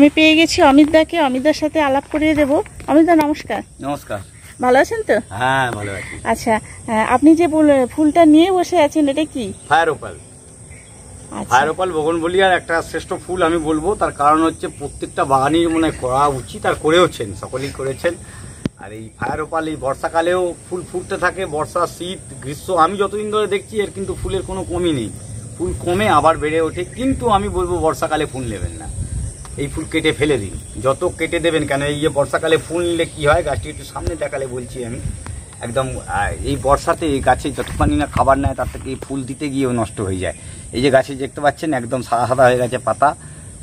আমি পেয়ে গেছি অমিতদাকে, অমিতদার সাথে আলাপ করিয়ে দেব। অমিতদা নমস্কার। নমস্কার। ভালো আছেন তো? হ্যাঁ ভালো আছি। আচ্ছা, আপনি যে ফুলটা নিয়ে বসে আছেন এটা কি? Fire opal. ফায়ার ওপাল বোগনভেলিয়ার একটা শ্রেষ্ঠ ফুল আমি বলবো। তার কারণ হচ্ছে প্রত্যেকটা বাগানই মনে করা উচিত, আর করেওছেন, সকলেই করেছেন। আর এই ফায়ার ওপাল এই বর্ষাকালেও ফুল ফুটতে থাকে, বর্ষা, শীত, গ্রীষ্ম, আমি যতদিন ধরে দেখছি এর কিন্তু ফুলের কোনো কমই নেই। ফুল কমে আবার বেড়ে ওঠে, কিন্তু আমি বলবো বর্ষাকালে ফুল নেবেন না, এই ফুল কেটে ফেলে দিন। যত কেটে দেবেন কেন, এই যে বর্ষাকালে ফুল নিলে কি হয়, গাছটি একটু সামনে দেখালে বলছি আমি, একদম এই বর্ষাতে এই গাছে যতক্ষণ না খাবার নেয় তার থেকে এই ফুল দিতে গিয়েও নষ্ট হয়ে যায়। এই যে গাছে দেখতে পাচ্ছেন একদম সাদা সাদা হয়ে গেছে পাতা,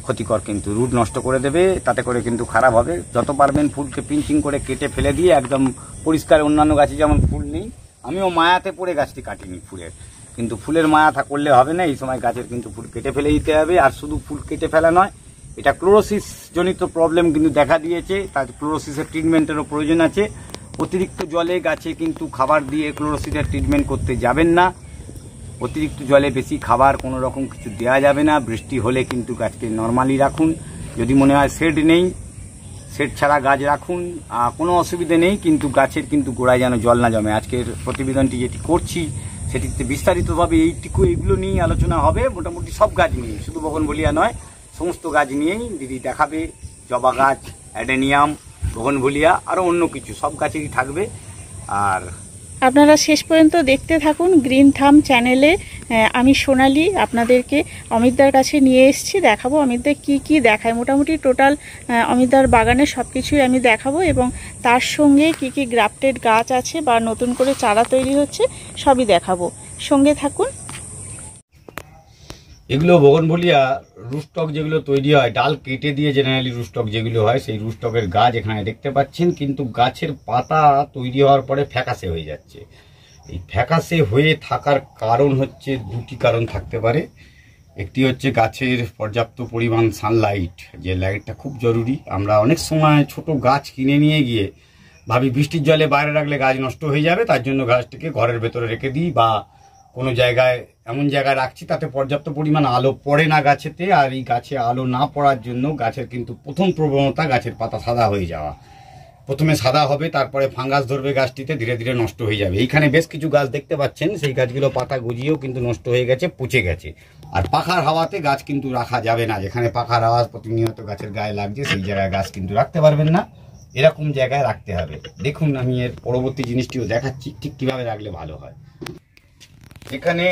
ক্ষতিকর, কিন্তু রুট নষ্ট করে দেবে, তাতে করে কিন্তু খারাপ হবে। যত পারবেন ফুলকে পিঞ্চিং করে কেটে ফেলে দিয়ে একদম পরিষ্কার। অন্যান্য গাছে যেমন ফুল নেই, আমিও মায়াতে পড়ে গাছটি কাটিনি ফুলের, কিন্তু ফুলের মায়া করলে হবে না, এই সময় গাছের কিন্তু ফুল কেটে ফেলে দিতে হবে। আর শুধু ফুল কেটে ফেলা নয়, এটা ক্লোরোসিস জনিত প্রবলেম কিন্তু দেখা দিয়েছে, তার ক্লোরোসিসের ট্রিটমেন্টেরও প্রয়োজন আছে। অতিরিক্ত জলে গাছে কিন্তু খাবার দিয়ে ক্লোরোসিসের ট্রিটমেন্ট করতে যাবেন না। অতিরিক্ত জলে বেশি খাবার কোনো রকম কিছু দেওয়া যাবে না। বৃষ্টি হলে কিন্তু গাছকে নর্মালি রাখুন। যদি মনে হয় শেড নেই, শেড ছাড়া গাছ রাখুন, কোনো অসুবিধে নেই, কিন্তু গাছের কিন্তু গোড়ায় যেন জল না জমে। আজকের প্রতিবেদনটি যেটি করছি সেটিতে বিস্তারিতভাবে এইগুলো নিয়েই আলোচনা হবে। মোটামুটি সব গাছ নিয়ে, শুধু বোগনভেলিয়া নয়, সমস্ত গাছ নিয়েই দিদি দেখাবে। জবা গাছ, অ্যাডেনিয়াম, বোগনভেলিয়া, আরও অন্য কিছু সব গাছেরই থাকবে। আর আপনারা শেষ পর্যন্ত দেখতে থাকুন। গ্রিন থাম চ্যানেলে আমি সোনালি আপনাদেরকে অমিতদার কাছে নিয়ে এসেছি, দেখাবো অমিতদা কি কি দেখায়। মোটামুটি টোটাল অমিতদার বাগানের সব কিছুই আমি দেখাবো, এবং তার সঙ্গে কি কি গ্রাফটেড গাছ আছে বা নতুন করে চারা তৈরি হচ্ছে সবই দেখাবো। সঙ্গে থাকুন। এগুলো বোগনভেলিয়া রুস্টক যেগুলো তৈরি হয়, ডাল কেটে দিয়ে জেনারেলি রুস্টক যেগুলো হয়, সেই রুস্টকের গাছ এখানে দেখতে পাচ্ছেন। কিন্তু গাছের পাতা তৈরি হওয়ার পরে ফ্যাকাশে হয়ে যাচ্ছে। এই ফ্যাকাশে হয়ে থাকার কারণ হচ্ছে, দুটি কারণ থাকতে পারে। একটি হচ্ছে গাছের পর্যাপ্ত পরিমাণ সানলাইট, যে লাইটটা খুব জরুরি। আমরা অনেক সময় ছোট গাছ কিনে নিয়ে গিয়ে ভাবি বৃষ্টির জলে বাইরে রাখলে গাছ নষ্ট হয়ে যাবে, তার জন্য গাছটিকে ঘরের ভেতরে রেখে দিই, বা কোনো জায়গায় এমন জায়গায় রাখছি তাতে পর্যাপ্ত পরিমাণ আলো পড়ে না গাছেতে। আর এই গাছে আলো না পড়ার জন্য গাছের কিন্তু প্রথম প্রবণতা গাছের পাতা সাদা হয়ে যাওয়া। প্রথমে সাদা হবে, তারপরে ফাঙ্গাস ধরবে গাছটিতে, ধীরে ধীরে নষ্ট হয়ে যাবে। এইখানে বেশ কিছু গাছ দেখতে পাচ্ছেন, সেই গাছগুলো পাতা গজিয়েও কিন্তু নষ্ট হয়ে গেছে, পচে গেছে। আর পাখার হাওয়াতে গাছ কিন্তু রাখা যাবে না। যেখানে পাখার হাওয়া প্রতিনিয়ত গাছের গায়ে লাগছে, সেই জায়গায় গাছ কিন্তু রাখতে পারবেন না, এরকম জায়গায় রাখতে হবে। দেখুন, আমি এর পরবর্তী জিনিসটিও দেখাচ্ছি ঠিক কিভাবে রাখলে ভালো হয়। এখানে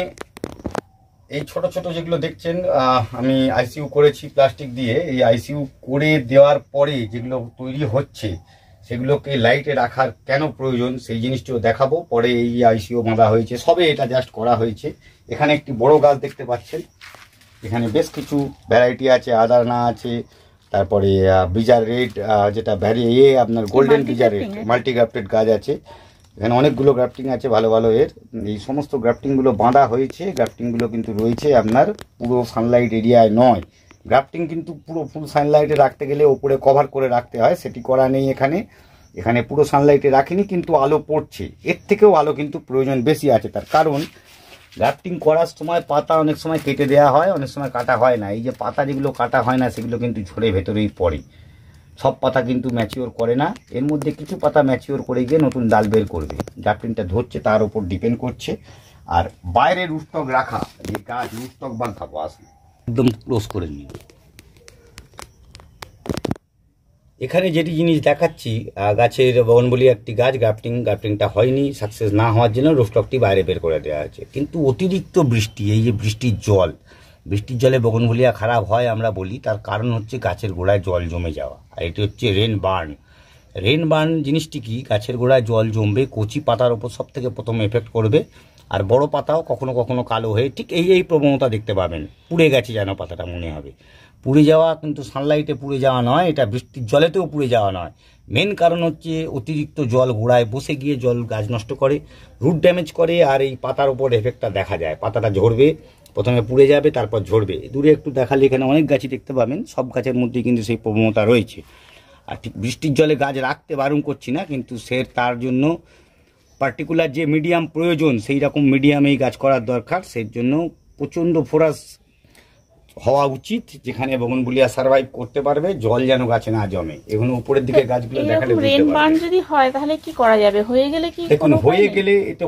এই ছোট ছোট যেগুলো দেখছেন, আমি আইসিইউ করেছি প্লাস্টিক দিয়ে। এই আইসিইউ করে দেওয়ার পরে যেগুলো তৈরি হচ্ছে, সেগুলোকে লাইটে রাখার কেন প্রয়োজন সেই জিনিসটিও দেখাবো। পরে এই আইসিইউ বাঁধা হয়েছে, সবে এটা জাস্ট করা হয়েছে। এখানে একটি বড় গাছ দেখতে পাচ্ছেন, এখানে বেশ কিছু ভ্যারাইটি আছে, আদারনা আছে, তারপরে ব্রিজার রেড, যেটা আপনার গোল্ডেন ব্রিজার রেড মাল্টিগ্রাফটেড গাছ আছে। এখানে অনেকগুলো গ্রাফটিং আছে ভালো ভালো। এই সমস্ত গ্রাফটিংগুলো বাঁধা হয়েছে। গ্রাফটিংগুলো কিন্তু রয়েছে আপনার পুরো সানলাইট এরিয়ায় নয়। গ্রাফটিং কিন্তু পুরো ফুল সানলাইটে রাখতে গেলে ওপরে কভার করে রাখতে হয়, সেটি করা নেই এখানে। এখানে পুরো সানলাইটে রাখিনি, কিন্তু আলো পড়ছে। এর থেকেও আলো কিন্তু প্রয়োজন বেশি আছে। তার কারণ গ্রাফটিং করার সময় পাতা অনেক সময় কেটে দেওয়া হয়, অনেক সময় কাটা হয় না। এই যে পাতা যেগুলো কাটা হয় না, সেগুলো কিন্তু ঝরে ভেতরেই পড়ে। সব পাতা কিন্তু ম্যাচিওর করে না, এর মধ্যে কিছু পাতা ম্যাচিওর করে গিয়ে নতুন ডাল বের করবে। গ্রাফটিংটা ধরছে তার উপর ডিপেন্ড করছে। আর বাইরে রুটস্টক রাখা, যে গাছ রুটস্টক বাঁধাবো, আসলে একদম ক্লোজ করে নিয়ে। এখানে যেটি জিনিস দেখাচ্ছি, গাছের বোগনভেলিয়া একটি গাছ গ্রাফটিংটা হয়নি, সাকসেস না হওয়ার জন্য রুটস্টকটি বাইরে বের করে দেওয়া হয়েছে। কিন্তু অতিরিক্ত বৃষ্টি, এই যে বৃষ্টির জলে বোগনভেলিয়া খারাপ হয় আমরা বলি, তার কারণ হচ্ছে গাছের গোড়ায় জল জমে যাওয়া। আর এটি হচ্ছে রেন বার্ন জিনিসটি কি, গাছের গোড়ায় জল জমবে, কচি পাতার ওপর সব থেকে প্রথমে এফেক্ট করবে। আর বড় পাতাও কখনো কখনো কালো হয়ে ঠিক এই প্রবণতা দেখতে পাবেন। পুড়ে গেছে যেন পাতাটা মনে হবে। পুড়ে যাওয়া কিন্তু সানলাইটে পুড়ে যাওয়া নয়, এটা বৃষ্টির জলেতেও পুড়ে যাওয়া নয়। মেন কারণ হচ্ছে অতিরিক্ত জল গোড়ায় বসে গিয়ে জল গাছ নষ্ট করে, রুট ড্যামেজ করে। আর এই পাতার উপর এফেক্টটা দেখা যায়, পাতাটা ঝরবে, প্রথমে পুড়ে যাবে, তারপর ঝরবে। দূরে একটু দেখালে এখানে অনেক গাছই দেখতে পাবেন, সব গাছের মধ্যেই কিন্তু সেই প্রবণতা রয়েছে। আর ঠিক বৃষ্টির জলে গাছ রাখতে বারণ করছি না, কিন্তু তার জন্য পার্টিকুলার যে মিডিয়াম প্রয়োজন, সেই রকম মিডিয়ামেই গাছ করার দরকার। সেই জন্য প্রচণ্ড ফোরাস হওয়া উচিত, যেখানে বগনভেলিয়া সার্ভাইভ করতে পারবে, জল যেন গাছে না জমে। এগুলো উপরের দিকে গাছগুলো দেখালে বুঝতে রেন বার্ন পারবে। যদি হয় তাহলে কি করা যাবে? হয়ে গেলে কি দেখুন, কোনো উপায় নেই?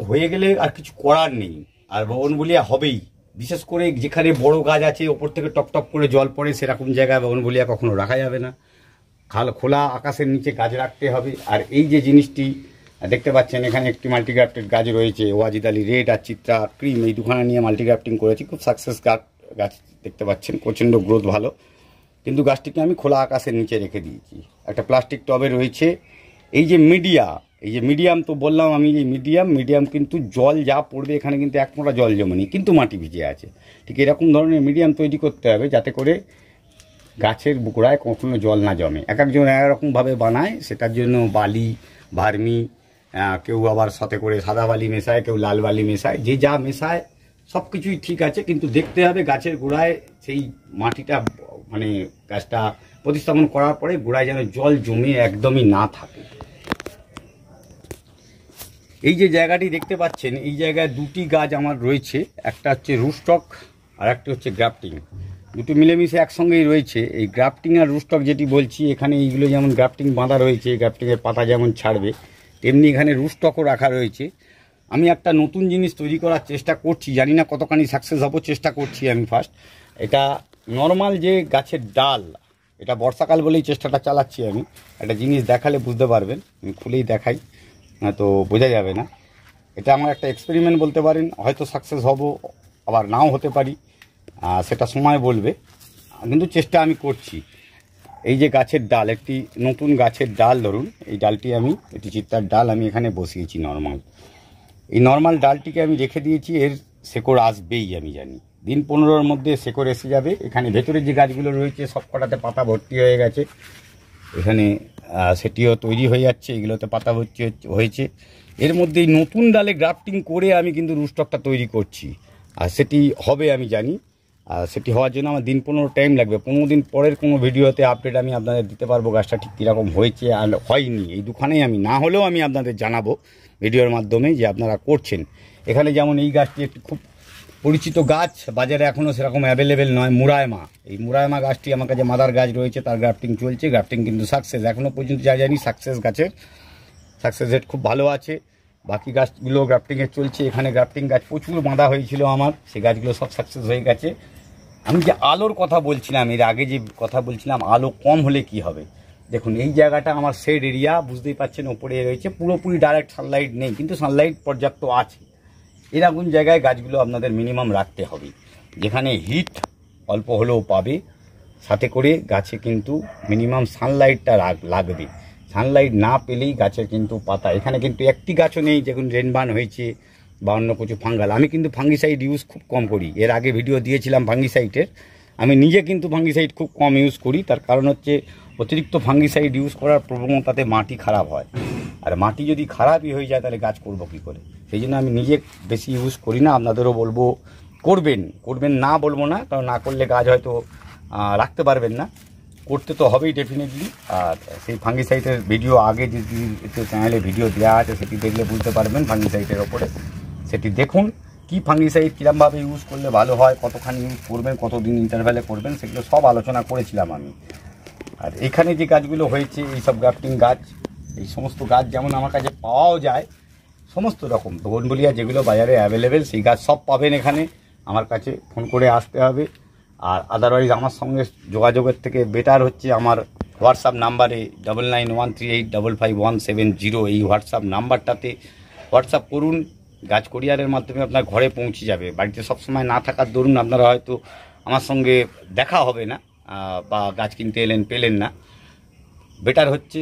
হয়ে গেলে আর কিছু করার নেই, আর বগনভেলিয়া হবেই। বিশেষ করে যেখানে বড় গাছ আছে, ওপর থেকে টপ টপ করে জল পড়ে, সেরকম জায়গায় বগনভেলিয়া কখনো রাখা যাবে না। খোলা আকাশের নিচে গাছ রাখতে হবে। আর এই যে জিনিসটি দেখতে পাচ্ছেন, এখানে একটি মাল্টিগ্রাফটেড গাছ রয়েছে, ওয়াজিদ আলী রেড আর চিত্রা ক্রিম, এই দুখানা নিয়ে মাল্টিগ্রাফটিং করেছি। খুব সাকসেস গাছ দেখতে পাচ্ছেন, প্রচণ্ড গ্রোথ ভালো। কিন্তু গাছটিকে আমি খোলা আকাশের নিচে রেখে দিয়েছি। একটা প্লাস্টিক টবে রয়েছে। এই যে মিডিয়াম তো বললাম আমি, এই মিডিয়াম কিন্তু জল যা পড়বে এখানে কিন্তু এক ফোঁটা জল জমেনি, কিন্তু মাটি ভিজে আছে। ঠিক এরকম ধরনের মিডিয়াম তৈরি করতে হবে, যাতে করে গাছের গোড়ায় কখনো জল না জমে। এক একজন একরকমভাবে বানায়, সেটার জন্য বালি, ভার্মি, কেউ আবার সাথে করে সাদা বালি মেশায়, কেউ লাল বালি মেশায়। যে যা মেশায় সব কিছুই ঠিক আছে, কিন্তু দেখতে হবে গাছের গোড়ায় সেই মাটিটা, মানে গাছটা প্রতিস্থাপন করার পরে গোড়ায় যেন জল জমে একদমই না থাকে। এই যে জায়গাটি দেখতে পাচ্ছেন, এই জায়গায় দুটি গাছ আমার রয়েছে, একটা হচ্ছে রুটস্টক আর একটা হচ্ছে গ্রাফটিং। দুটো মিলেমিশে একসঙ্গেই রয়েছে। এই গ্রাফটিং আর রুটস্টক যেটি বলছি, এখানে এইগুলো যেমন গ্রাফটিং বাঁধা রয়েছে, গ্রাফটিংয়ের পাতা যেমন ছাড়বে, তেমনি এখানে রুটস্টকও রাখা রয়েছে। আমি একটা নতুন জিনিস তৈরি করার চেষ্টা করছি, জানি না কতখানি সাকসেস হবো, চেষ্টা করছি আমি ফার্স্ট। এটা নর্মাল যে গাছের ডাল, এটা বর্ষাকাল বলেই চেষ্টাটা চালাচ্ছি আমি। একটা জিনিস দেখালে বুঝতে পারবেন, আমি খুলেই দেখাই, না তো বোঝা যাবে না। এটা আমার একটা এক্সপেরিমেন্ট বলতে পারেন, হয়তো সাকসেস হব, আবার নাও হতে পারি, সেটা সময় বলবে, কিন্তু চেষ্টা আমি করছি। এই যে গাছের ডাল, একটি নতুন গাছের ডাল ধরুন, এই ডালটি এটি চিত্রার ডাল আমি এখানে বসিয়েছি নর্মাল। এই নর্মাল ডালটিকে আমি রেখে দিয়েছি, এর শেকড় আসবেই আমি জানি, দিন 15-র মধ্যে শেকড় এসে যাবে। এখানে ভেতরে যে গাছগুলো রয়েছে সব কটাতে পাতা ভর্তি হয়ে গেছে, এখানে সেটিও তৈরি হয়ে যাচ্ছে, এগুলোতে পাতা ভর্তি হয়েছে। এর মধ্যে এই নতুন ডালে গ্রাফটিং করে আমি কিন্তু রুটস্টকটা তৈরি করছি, আর সেটি হবে আমি জানি। আর সেটি হওয়ার জন্য আমার দিন 15 টাইম লাগবে। 15 দিন পরের কোনো ভিডিওতে আপডেট আমি আপনাদের দিতে পারবো, গাছটা ঠিক কীরকম হয়েছে আর হয়নি। এই দুখানেই আমি, না হলেও আমি আপনাদের জানাবো ভিডিওর মাধ্যমে যে আপনারা করছেন। এখানে যেমন এই গাছটি একটি খুব পরিচিত গাছ, বাজারে এখনও সেরকম অ্যাভেলেবেল নয়, মুরায়মা। এই মুরায়মা গাছটি আমার কাছে মাদার গাছ রয়েছে, তার গ্রাফটিং চলছে। গ্রাফটিং কিন্তু সাকসেস, এখনও পর্যন্ত যা জানি সাকসেস গাছের সাকসেস রেট খুব ভালো আছে। বাকি গাছগুলো গ্রাফটিংয়ে চলছে। এখানে গ্রাফটিং গাছ প্রচুর বাঁধা হয়েছিল আমার, সেই গাছগুলো সব সাকসেস হয়ে গেছে। আমি যে আলোর কথা বলছিলাম, এর আগে যে কথা বলছিলাম আলো কম হলে কি হবে, দেখুন এই জায়গাটা আমার শেড এরিয়া, বুঝতেই পাচ্ছেন, ওপরে রয়েছে, পুরোপুরি ডাইরেক্ট সানলাইট নেই, কিন্তু সানলাইট পর্যাপ্ত আছে। এরকম জায়গায় গাছগুলো আপনাদের মিনিমাম রাখতে হবে, যেখানে হিট অল্প হলেও পাবে, সাথে করে গাছে কিন্তু মিনিমাম সানলাইটটা লাগবে। সানলাইট না পেলেই গাছের কিন্তু পাতা, এখানে কিন্তু একটি গাছও নেই যখন রেনবার্ন হয়েছে বা অন্য কিছু ফাঙ্গাল। আমি কিন্তু ফাঙ্গিসাইড ইউজ খুব কম করি, এর আগে ভিডিও দিয়েছিলাম ফাঙ্গিসাইডের। আমি নিজে কিন্তু ফাঙ্গিসাইড খুব কম ইউজ করি, তার কারণ হচ্ছে অতিরিক্ত ফাঙ্গিসাইড ইউজ করার প্রবণতাতে মাটি খারাপ হয়, আর মাটি যদি খারাপই হয়ে যায় তাহলে গাছ করবো কী করে। সেই জন্য আমি নিজে বেশি ইউজ করি না। আপনাদেরও বলবো করবেন না বলবো না, কারণ না করলে গাছ হয়তো রাখতে পারবেন না, করতে তো হবেই ডেফিনেটলি। আর সেই ফাঙ্গিসাইডের ভিডিও আগে যদি চ্যানেলে ভিডিও দেওয়া আছে, সেটি দেখলে বুঝতে পারবেন ফাঙ্গিসাইডের ওপরে, সেটি দেখুন কি ফাঙ্গিসাইড কীরকমভাবে ইউজ করলে ভালো হয়, কতখানি ইউজ করবেন, কতদিন ইন্টারভ্যালে করবেন, সেগুলো সব আলোচনা করেছিলাম আমি। আর এখানে যে গাছগুলো হয়েছে, এইসব গ্রাফটিং গাছ, এই সমস্ত গাছ যেমন আমার কাছে পাওয়াও যায়, সমস্ত রকম বগনভেলিয়া যেগুলো বাজারে অ্যাভেলেবেল, সেই গাছ সব পাবেন এখানে। আমার কাছে ফোন করে আসতে হবে। আর আদারওয়াইজ আমার সঙ্গে যোগাযোগের থেকে বেটার হচ্ছে আমার হোয়াটসঅ্যাপ নাম্বারে 9913855170, এই হোয়াটসঅ্যাপ নাম্বারটাতে হোয়াটসঅ্যাপ করুন। গাছ কোরিয়ারের মাধ্যমে আপনার ঘরে পৌঁছে যাবে। বাড়িতে সবসময় না থাকার দরুন আপনারা হয়তো আমার সঙ্গে দেখা হবে না, বা গাছ কিনতে পেলেন না। বেটার হচ্ছে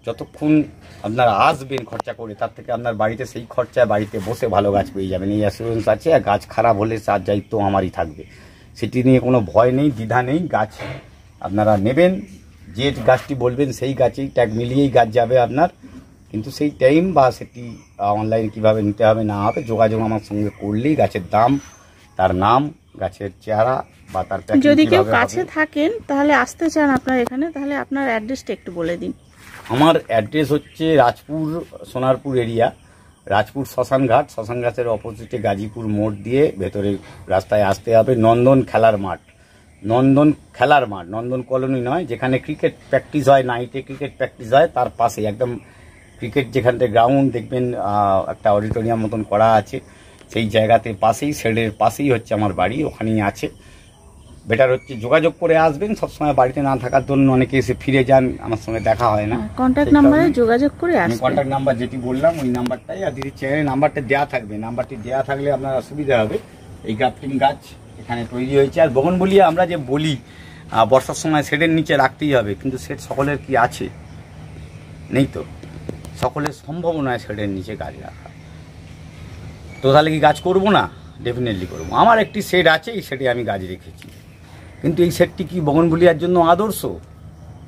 যতক্ষণ আপনারা আসবেন খরচা করে, তার থেকে আপনার বাড়িতে সেই খরচায় বাড়িতে বসে ভালো গাছ পেয়ে যাবেন, এই অ্যাসুরেন্স আছে। আর গাছ খারাপ হলে তার দায়িত্ব আমারই থাকবে, সেটি নিয়ে কোনো ভয় নেই, দ্বিধা নেই। গাছ আপনারা নেবেন, যে গাছটি বলবেন সেই গাছেই ট্যাগ মিলিয়েই গাছ যাবে আপনার। কিন্তু সেই টাইম বা সেটি অনলাইনে কীভাবে নিতে হবে না হবে, যোগাযোগ আমার সঙ্গে করলেই গাছের দাম, তার নাম, গাছের চেহারা বা তার যদি কেউ কাছে থাকেন তাহলে আসতে চান আপনার এখানে, তাহলে আপনার অ্যাড্রেসটা একটু বলে দিন। আমার অ্যাড্রেস হচ্ছে রাজপুর সোনারপুর এরিয়া, রাজপুর শ্মশানঘাটের অপোজিটে গাজীপুর মোড় দিয়ে ভেতরে রাস্তায় আসতে হবে। নন্দন খেলার মাঠ, নন্দন খেলার মাঠ, নন্দন কলোনি নয়, যেখানে ক্রিকেট প্র্যাকটিস হয়, নাইটে ক্রিকেট প্র্যাকটিস হয়, তার পাশে একদম ক্রিকেট যেখান থেকে গ্রাউন্ড দেখবেন একটা অডিটোরিয়াম মতন করা আছে, সেই জায়গাতে পাশেই, শেডের পাশেই হচ্ছে আমার বাড়ি, ওখানেই আছে। বেটার হচ্ছে যোগাযোগ করে আসবেন, সবসময় বাড়িতে না থাকার জন্য অনেকে এসে ফিরে যান, আমার সঙ্গে দেখা হয় না। কন্ট্যাক্ট নাম্বারে যোগাযোগ করে আমি আসবেন। কন্ট্যাক্ট নাম্বার যেটি বললাম ওই নাম্বারটাই, আর দিদির চ্যানেলের নাম্বারটা দেওয়া থাকবে, নাম্বারটি দেওয়া থাকলে আপনার সুবিধা হবে। এই গ্রাফটিং গাছ এখানে তৈরি হয়েছে। আর বগনভেলিয়া আমরা যে বলি বর্ষার সময় শেডের নিচে রাখতেই হবে, কিন্তু শেড সকলের কি আছে? নেই তো, সকলের সম্ভব নয় শেডের নিচে গাছ রাখা। তো তাহলে কি গাছ করবো না? ডেফিনেটলি করবো। আমার একটি শেড আছে, এই শেডে আমি গাছ রেখেছি, কিন্তু এই শেডটি কি বগনভেলিয়ার জন্য আদর্শ?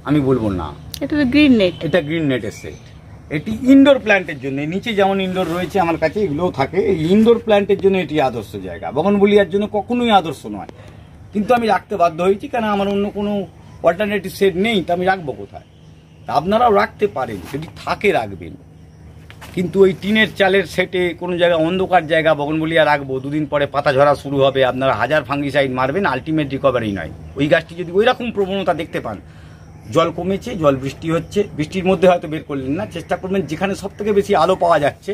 আমি বলবো না। এটা তো গ্রিন নেট, এটা গ্রিন নেটের সেট। এটি ইনডোর প্ল্যান্টের জন্য, নিচে যেমন ইনডোর রয়েছে আমার কাছে এগুলোও থাকে, এই ইনডোর প্ল্যান্টের জন্য এটি আদর্শ জায়গা, বগনভেলিয়ার জন্য কখনোই আদর্শ নয়। কিন্তু আমি রাখতে বাধ্য হয়েছি, কারণ আমার অন্য কোনো অল্টারনেটিভ সেট নেই, তো আমি রাখবো কোথায়? তা আপনারাও রাখতে পারেন, যদি থাকে রাখবেন, কিন্তু ওই টিনের চালের সেটে কোনো জায়গায় অন্ধকার জায়গা বগনভেলিয়া রাখবো, দুদিন পরে পাতা ঝরা শুরু হবে, আপনারা হাজার ফাঙ্গিসাইড মারবেন, আলটিমেট রিকভারি নয়। ওই গাছটি যদি ওই রকম প্রবণতা দেখতে পান, জল কমেছে, জল বৃষ্টি হচ্ছে, বৃষ্টির মধ্যে হয়তো বের করলেন না, চেষ্টা করবেন যেখানে সব থেকে বেশি আলো পাওয়া যাচ্ছে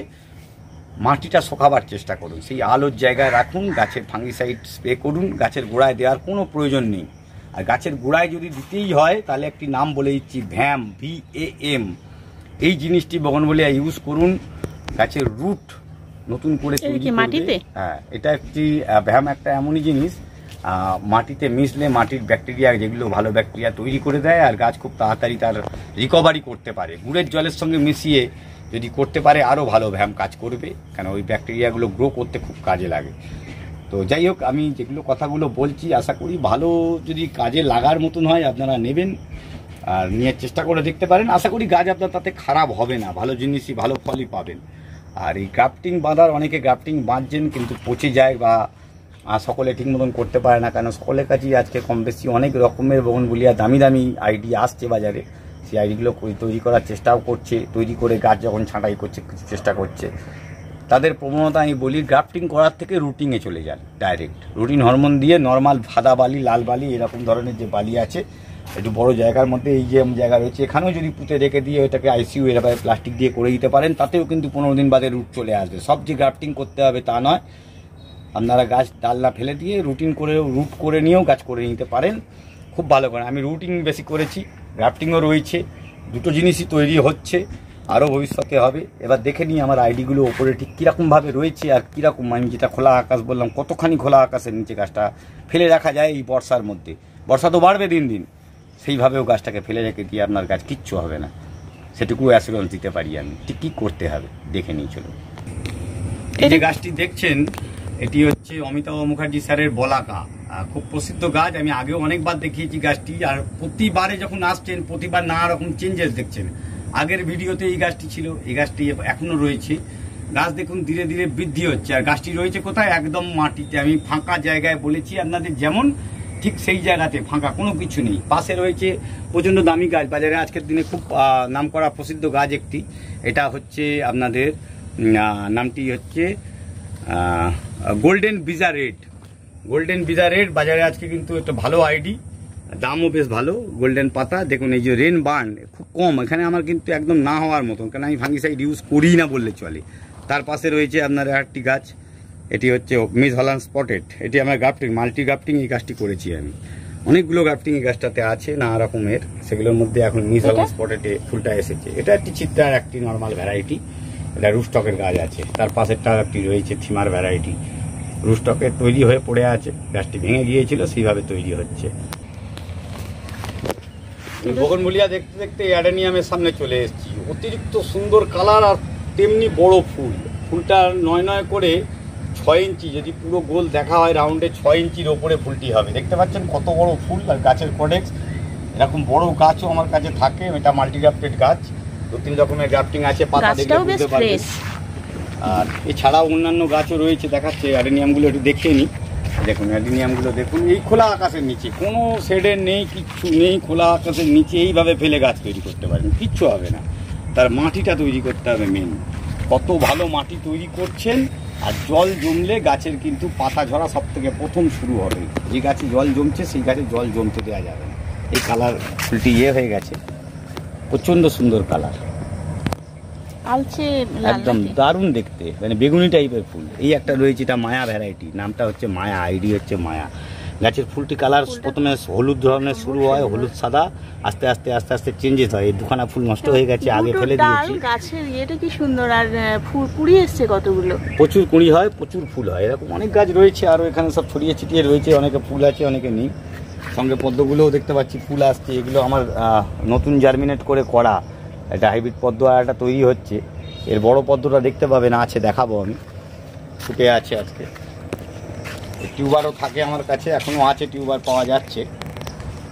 মাটিটা শোকাবার চেষ্টা করুন, সেই আলোর জায়গায় রাখুন, গাছের ফাঙ্গিসাইড স্প্রে করুন, গাছের গোড়ায় দেওয়ার কোনো প্রয়োজন নেই। আর গাছের গোড়ায় যদি দিতেই হয় তাহলে একটি নাম বলে দিচ্ছি, ভ্যাম, VAM। এই জিনিসটি বগনভেলিয়া ইউজ করুন। গাছের রুট নতুন করে তৈরি করবে। হ্যাঁ, এটা একটি ভ্যাম একটা এমনই জিনিস, মাটিতে মিশলে মাটির ব্যাকটেরিয়া, যেগুলো ভালো ব্যাকটেরিয়া তৈরি করে দেয়, আর গাছ খুব তাড়াতাড়ি তার রিকভারি করতে পারে। গুড়ের জলের সঙ্গে মিশিয়ে যদি করতে পারে আরও ভালো ভ্যাম কাজ করবে, কেন ওই ব্যাকটেরিয়াগুলো গ্রো করতে খুব কাজে লাগে। তো যাই হোক, আমি যেগুলো কথাগুলো বলছি আশা করি ভালো, যদি কাজে লাগার মতন হয় আপনারা নেবেন আর নিয়ে চেষ্টা করে দেখতে পারেন। আশা করি গাছ আপনার তাতে খারাপ হবে না, ভালো জিনিসই, ভালো ফলই পাবেন। আর এই গ্রাফটিং বাঁধার, অনেকে গ্রাফটিং বাঁধছেন কিন্তু পচে যায় বা সকলে ঠিক মতন করতে পারে না, কেন সকলের কাছেই আজকে কম বেশি অনেক রকমের বগনভেলিয়া দামি দামি আইডি আসছে বাজারে, সেই আইডিগুলো তৈরি করার চেষ্টাও করছে, তৈরি করে গাছ যখন ছাঁটাই করছে চেষ্টা করছে, তাদের প্রবণতা আমি বলি গ্রাফটিং করার থেকে রুটিংয়ে চলে যান ডাইরেক্ট। রুটিন হরমোন দিয়ে নর্মাল সাদা বালি, লাল বালি, এরকম ধরনের যে বালি আছে একটু বড় জায়গার মধ্যে, এই যে জায়গা রয়েছে এখানেও যদি পুঁতে রেখে দিয়ে ওটাকে ICU এভাবে প্লাস্টিক দিয়ে করে দিতে পারেন, তাতেও কিন্তু 15 দিন বাদে রুট চলে আসবে। সব যে গ্রাফটিং করতে হবে তা নয়, আপনারা গাছ ডালনা ফেলে দিয়ে রুটিন করে, রুট করে নিয়েও গাছ করে নিতে পারেন, খুব ভালো করে। আমি রুটিং বেশি করেছি, গ্রাফটিংও রয়েছে, দুটো জিনিসই তৈরি হচ্ছে, আরও ভবিষ্যতে হবে। এবার দেখে নিই আমার আইডিগুলো ওপরে ঠিক কীরকমভাবে রয়েছে আর কীরকম, আমি যেটা খোলা আকাশ বললাম, কতখানি খোলা আকাশের নিচে গাছটা ফেলে রাখা যায় এই বর্ষার মধ্যে। বর্ষা তো বাড়বে দিন দিন, সেইভাবেও গাছটাকে ফেলে রেখে দিয়ে আপনার গাছ কিচ্ছু হবে না, সেটুকু অ্যাসুরেন্স দিতে পারি আমি। ঠিক কী করতে হবে দেখে নিই চলুন। এই যে গাছটি দেখছেন এটি হচ্ছে অমিতাভ মুখার্জি স্যারের বলাকা, খুব প্রসিদ্ধ গাছ। আমি আগেও অনেকবার দেখিয়েছি গাছটি, আর প্রতিবারে যখন আসছেন প্রতিবার নানা রকম চেঞ্জেস দেখছেন। আগের ভিডিওতে এই গাছটি ছিল, এই গাছটি এখনো রয়েছে। গাছ দেখুন ধীরে ধীরে বৃদ্ধি হচ্ছে, আর গাছটি রয়েছে কোথায়? একদম মাটিতে। আমি ফাঁকা জায়গায় বলেছি আপনাদের, যেমন ঠিক সেই জায়গাতে ফাঁকা, কোনো কিছু নেই। পাশে রয়েছে প্রচণ্ড দামি গাছ, বাজারে আজকের দিনে খুব নামকরা প্রসিদ্ধ গাছ একটি, এটা হচ্ছে আপনাদের নামটি হচ্ছে গোল্ডেন বিজা রেড। গোল্ডেন বিজা রেড বাজারে আজকে কিন্তু একটা ভালো আইডি, দামও বেশ ভালো। গোল্ডেন পাতা দেখুন, এই যে রেন বার্ন খুব কম এখানে আমার, কিন্তু একদম না হওয়ার মতন, কারণ আমি ফাঙ্গিসাইড ইউজ করি না বললে চলে। তার পাশে রয়েছে আপনার একটি গাছ, এটি হচ্ছে মিস হল্যান্ড স্পটেড। এটি আমার গ্রাফটিং, মাল্টি গ্রাফটিং এই গাছটি করেছি আমি। অনেকগুলো গ্রাফটিং এই গাছটাতে আছে নানা রকমের, সেগুলোর মধ্যে এখন মিস হল্যান্ড স্পটেডে ফুলটা এসেছে। এটা একটি চিত্রার একটি নর্মাল ভ্যারাইটি, এটা রুস্টকের গাছ আছে। তার পাশেরটা একটি রয়েছে থিমার ভ্যারাইটি, রুস্টকের তৈরি হয়ে পড়ে আছে, গাছটি ভেঙে গিয়েছিল, সেইভাবে তৈরি হচ্ছে। বগনভেলিয়া দেখতে দেখতে অ্যাডেনিয়ামের সামনে চলে এসেছি। অতিরিক্ত সুন্দর কালার আর তেমনি বড় ফুল। ফুলটা 9 করে 6 ইঞ্চি, যদি পুরো গোল দেখা হয় রাউন্ডে 6 ইঞ্চির ওপরে ফুলটি হবে। দেখতে পাচ্ছেন কত বড় ফুল, আর গাছের কোডেক্স। এরকম বড় গাছও আমার কাছে থাকে, এটা মাল্টিগ্রাফটেড গাছ, 2-3 রকমের গ্রাফটিং আছে, পাতা দেখলে বুঝতে পারবেন। আর এছাড়াও অন্যান্য গাছও রয়েছে, দেখাচ্ছে অ্যাডেনিয়ামগুলো একটু দেখে নিই। দেখুন অ্যাডেনিয়ামগুলো দেখুন, এই খোলা আকাশের নিচে, কোনো শেডের নেই, কিচ্ছু নেই, খোলা আকাশের নিচে এইভাবে ফেলে গাছ তৈরি করতে পারেন, কিচ্ছু হবে না। তার মাটিটা তৈরি করতে হবে মেন, কত ভালো মাটি তৈরি করছেন। আর জল জমলে গাছের কিন্তু পাতা ঝরা সব থেকে প্রথম শুরু হবে। যে গাছে জল জমছে সেই গাছে জল জমতে দেওয়া যাবে না। এই কালার ফুলটি হয়ে গেছে, প্রচণ্ড সুন্দর কালার, আলচে একদম দারুণ দেখতে, মানে বেগুনি টাইপের ফুল। এই একটা রয়েছে, এটা মায়া ভ্যারাইটি, নামটা হচ্ছে মায়া, আইডি হচ্ছে মায়া। গাছের ফুলটি কালার প্রথমে হলুদ ধরনের শুরু হয়, হলুদ সাদা, আস্তে আস্তে আস্তে আস্তে চেঞ্জেস হয়। এই দুখানা ফুল নষ্ট হয়ে গেছে, আগে ফেলে দিয়েছি। গাছের ইয়েটা কি সুন্দর, আর ফুল কুড়ি এসছে কতগুলো, প্রচুর কুড়ি হয়, প্রচুর ফুল হয়। এরকম অনেক গাছ রয়েছে, আরও এখানে সব ছড়িয়ে ছিটিয়ে রয়েছে, অনেকে ফুল আছে অনেকে নেই। সঙ্গে পদ্মগুলোও দেখতে পাচ্ছি ফুল আসছে। এগুলো আমার নতুন জার্মিনেট করে করা, একটা হাইব্রিড পদ্ম আর একটা তৈরি হচ্ছে। এর বড় পদ্মটা দেখতে পাবেন, আছে, দেখাবো আমি, ফুটে আছে আজকে। টিউবারও থাকে আমার কাছে, এখনও আছে, টিউবার পাওয়া যাচ্ছে।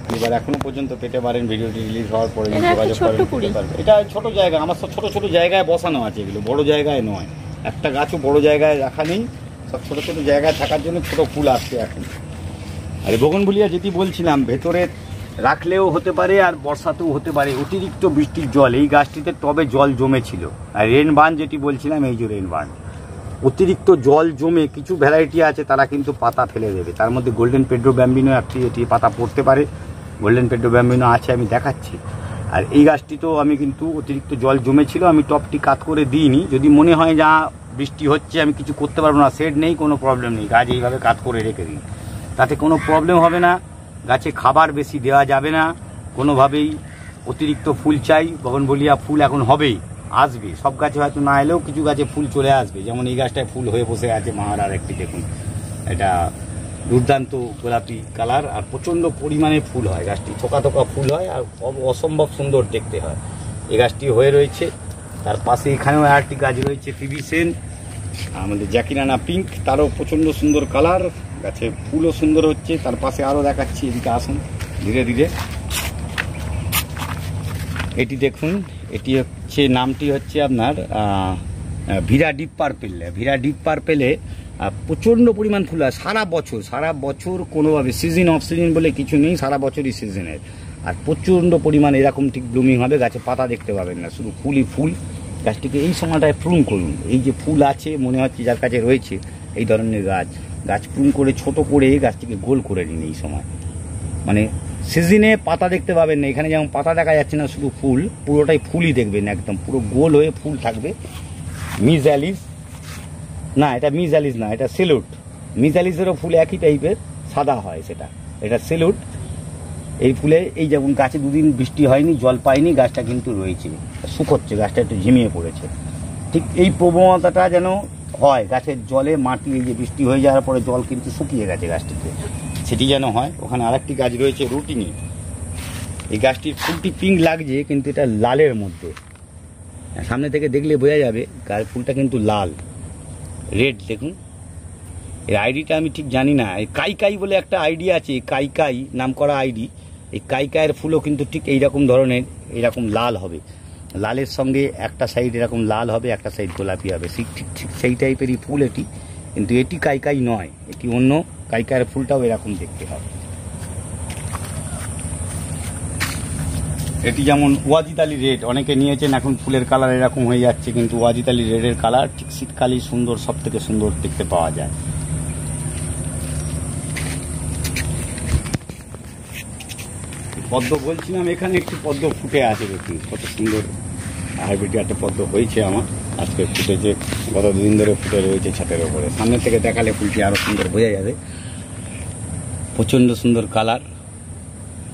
টিউবার এখনও পর্যন্ত পেতে পারেন, ভিডিওটি রিলিজ হওয়ার পরে যোগাযোগ করতে পারবেন। এটা ছোট জায়গা, আমার সব ছোটো ছোটো জায়গায় বসানো আছে, এগুলো বড় জায়গায় নয়। একটা গাছও বড় জায়গায় রাখা নেই, সব ছোটো ছোটো জায়গায় থাকার জন্য ছোটো ফুল আসছে এখন। আর বোগনভেলিয়া যেটি বলছিলাম, ভেতরে রাখলেও হতে পারে আর বর্ষাতেও হতে পারে। অতিরিক্ত বৃষ্টির জল, এই গাছটিতে টবে জল জমেছিল। আর রেনবার্ন যেটি বলছিলাম, এই যে রেনবার্ন, অতিরিক্ত জল জমে কিছু ভ্যারাইটি আছে তারা কিন্তু পাতা ফেলে দেবে। তার মধ্যে গোল্ডেন পেড্রো ব্যাম্বিনো একটি, এটি পাতা পড়তে পারে। গোল্ডেন পেড্রো ব্যাম্বিনো আছে, আমি দেখাচ্ছি। আর এই গাছটিতেও আমি কিন্তু অতিরিক্ত জল জমেছিল, আমি টপটি কাত করে দিইনি। যদি মনে হয় যা বৃষ্টি হচ্ছে আমি কিছু করতে পারবো না, শেড নেই, কোনো প্রবলেম নেই, গাছ এইভাবে কাত করে রেখে দিই, তাতে কোনো প্রবলেম হবে না। গাছে খাবার বেশি দেওয়া যাবে না কোনোভাবেই। অতিরিক্ত ফুল চাই, বোগনভেলিয়া ফুল এখন হবেই, আসবে। সব গাছে হয়তো না এলেও কিছু গাছে ফুল চলে আসবে। যেমন এই গাছটায় ফুল হয়ে বসে আছে, মাহার আর একটি দেখুন, এটা দুর্দান্ত গোলাপি কালার, আর প্রচণ্ড পরিমাণে ফুল হয়। গাছটি থোকা থোকা ফুল হয় আর অসম্ভব সুন্দর দেখতে হয়। এই গাছটি হয়ে রয়েছে। তার পাশে এখানেও আরেকটি গাছ রয়েছে, পিভিসেন, আমাদের জ্যাকিরানা পিঙ্ক, তারও প্রচণ্ড সুন্দর কালার, গাছে ফুলও সুন্দর হচ্ছে। তার পাশে আরও দেখাচ্ছি, এদিকে আসুন ধীরে ধীরে। এটি দেখুন, এটি হচ্ছে, নামটি হচ্ছে আপনার Veera deep purple. Veera deep পার্পেলে প্রচণ্ড পরিমাণ ফুল হয় সারা বছর কোনোভাবে সিজন অফ সিজন বলে কিছু নেই, সারা বছরই সিজনের। আর প্রচণ্ড পরিমাণ এরকম ঠিক ব্লুমিং হবে, গাছে পাতা দেখতে পাবেন না, শুধু ফুলই ফুল। গাছটিকে এই সময়টায় প্রুন করুন। এই যে ফুল আছে মনে হচ্ছে যার কাছে রয়েছে এই ধরনের গাছ প্রুন করে ছোট করে গাছটিকে গোল করে নিন এই সময়। মানে সিজনে পাতা দেখতে পাবেন না, এখানে যেমন পাতা দেখা যাচ্ছে না, শুধু ফুল, পুরোটাই ফুলই দেখবেন, একদম পুরো গোল হয়ে ফুল থাকবে। মিজালিস না, এটা মিজালিস না, এটা সেলুট। মিজালিসেরও ফুল একই টাইপের, সাদা হয় সেটা, এটা সেলুট। এই ফুলে এই যেমন গাছে দুদিন বৃষ্টি হয়নি, জল পায়নি, গাছটা কিন্তু রয়েছে, শুকোচ্ছে, গাছটা একটু ঝিমিয়ে পড়েছে। ঠিক এই প্রবণতাটা যেন হয়, গাছের জলে মাটি, এই যে বৃষ্টি হয়ে যাওয়ার পরে জল কিন্তু শুকিয়ে গেছে গাছটিতে, সেটি যেন হয়। ওখানে আরেকটি গাছ রয়েছে, রুটিনি। এই গাছটির ফুলটি পিঙ্ক লাগছে কিন্তু এটা লালের মধ্যে, সামনে থেকে দেখলে বোঝা যাবে ফুলটা কিন্তু লাল, রেড। দেখুন এর আইডিটা আমি ঠিক জানি না, এই কাইকাই বলে একটা আইডি আছে, কাইকাই নাম করা আইডি। এই কাইকাইয়ের ফুলও কিন্তু ঠিক এইরকম ধরনের, এইরকম লাল হবে, লালের সঙ্গে একটা সাইড এরকম লাল হবে, একটা সাইড গোলাপি হবে, ঠিক ঠিক ঠিক সেই টাইপেরই ফুল এটি। কিন্তু এটি কাইকাই নয়, এটি অন্য। কাইকাইয়ের ফুলটাও এরকম দেখতে হবে। এটি যেমন ওয়াজিতালি রেড, অনেকে নিয়েছেন, এখন ফুলের কালার এরকম হয়ে যাচ্ছে, কিন্তু ওয়াজিতালি রেডের কালার ঠিক শীতকালেই সুন্দর, সব থেকে সুন্দর দেখতে পাওয়া যায়। পদ্ম বলছিলাম, এখানে একটি পদ্ম ফুটে আছে, দেখুন কত সুন্দর হাইব্রিড একটা পদ্ম হয়েছে আমার, আজকে ফুটেছে, গত দুদিন ধরে ফুটে রয়েছে ছাদের ওপরে। সামনে থেকে দেখালে ফুলটি আরও সুন্দর বোঝা যাবে, প্রচণ্ড সুন্দর কালার।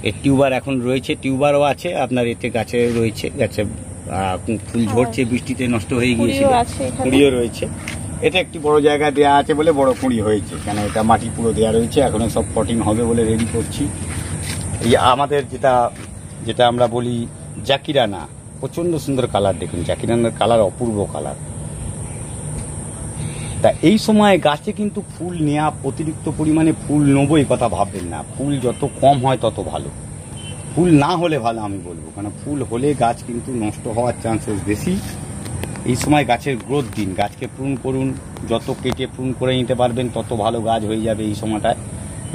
এর টিউবার এখন রয়েছে, টিউবারও আছে আপনার, এতে গাছে রয়েছে, গাছে ফুল ঝরছে, বৃষ্টিতে নষ্ট হয়ে গিয়েছিল, কুড়িও রয়েছে। এটা একটি বড় জায়গা দেওয়া আছে বলে বড় কুড়ি হয়েছে, কেন এটা মাটি পুরো দেওয়া রয়েছে, এখনো সব পটিং হবে বলে রেডি করছি। এই আমাদের যেটা আমরা বলি জাকিরানা, প্রচণ্ড সুন্দর কালার, দেখুন জাকিরানার কালার অপূর্ব কালার। তা এই সময় গাছে কিন্তু ফুল নেওয়া, অতিরিক্ত পরিমাণে ফুল নেবো এই কথা ভাববেন না, ফুল যত কম হয় তত ভালো, ফুল না হলে ভালো আমি বলবো, কারণ ফুল হলে গাছ কিন্তু নষ্ট হওয়ার চান্সেস বেশি। এই সময় গাছের গ্রোথ দিন, গাছকে প্রুন করুন, যত কেটে প্রুন করে নিতে পারবেন তত ভালো গাছ হয়ে যাবে এই সময়টায়।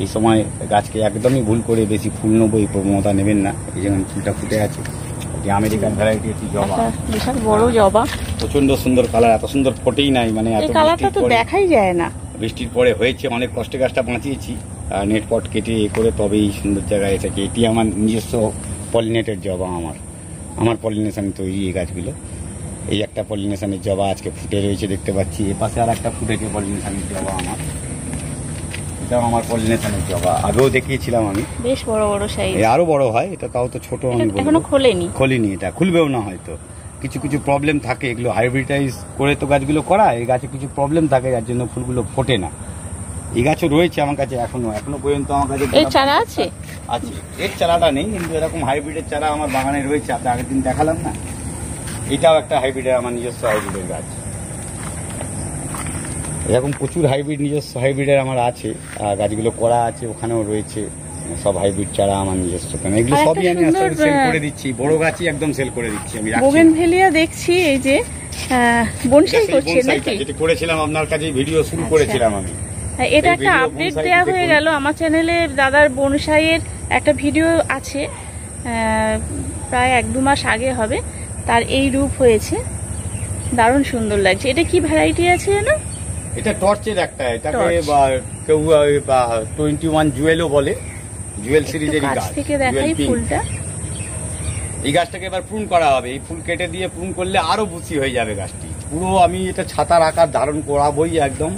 এই সময় গাছকে একদমই ভুল করে বেশি ফুল নেবো এই প্রবণতা নেবেন না। এই যেমন ফুলটা ফুটে আছে, এটি আমেরিকান ভ্যারাইটি, একটি জবা, বিশাল বড় জবা, প্রচন্ড সুন্দর কালার, এত সুন্দর ফোটেই নাই, মানে এই কালারটা তো দেখাই যায় না। বৃষ্টির পরে হয়েছে, অনেক কষ্টে গাছটা বাঁচিয়েছি, নেট পট কেটে করে তবেই সুন্দর জায়গায় এসেছে। এটি আমার নিজস্ব পলিনেটেড জবা, আমার পলিনেশন তৈরি এই গাছগুলো। এই একটা পলিনেশনের জবা আজকে ফুটে রয়েছে দেখতে পাচ্ছি, এ পাশে আর একটা ফুটেছে পলিনেশনের জবা আমার, এটাও আমার পলিনেশনের জবা, আগেও দেখিয়েছিলাম আমি, বেশ বড় বড় সাইজ, আরো বড় হয়, এটা তাও তো ছোট, আমি এখনো খোলেনি, এটা খুলবেও না হয়তো, কিছু কিছু প্রবলেম থাকে, এগুলো হাইব্রিডাইজ করে তো গাছগুলো করা, এই গাছে কিছু প্রবলেম থাকে যার জন্য ফুলগুলো ফোটে না। এই গাছও রয়েছে আমার কাছে এখনো পর্যন্ত, আমার কাছে এই চারা আছে, এর চারাটা নেই, কিন্তু এরকম হাইব্রিডের চারা আমার বাগানে রয়েছে, আপনি আগের দিন দেখালাম না, এটাও একটা হাইব্রিডের, আমার নিজস্ব হাইব্রিডের গাছ। এরকম প্রচুর হাইব্রিড, নিজস্ব হাইব্রিডের আমার আছে, আর গাছগুলো করা আছে, ওখানেও রয়েছে সব হাইব্রিড চারা আমার নিজস্ব। এগুলো সবই আমি সেল করে দিচ্ছি, বড় গাছই একদম সেল করে দিচ্ছি আমি। বোগেনভেলিয়া দেখছি, এই যে বনসাই করছেন নাকি, যেটা করেছিলাম আপনার কাছে ভিডিও শুরু করেছিলাম আমি, এটা একটা আপডেট দেওয়া হয়ে গেল আমার চ্যানেলে। দাদার বনসাইয়ের একটা ভিডিও আছে, প্রায় 1-2 মাস আগে হবে, তার এই রূপ হয়েছে, দারুণ সুন্দর লাগছে। এটা কি ভ্যারাইটি আছে না? এটা টর্চের একটা, এটাকে কেউ 21 জুয়েলও বলে, জুয়েল সিরিজের গাছ থেকে দেখাই ফুলটা। এই গাছটাকে এবার প্রুন করা হবে, এই ফুল কেটে দিয়ে প্রুন করলে আরো বুসি হয়ে যাবে গাছটি পুরো। আমি এটা ছাতার আকার ধারণ করাবই একদম,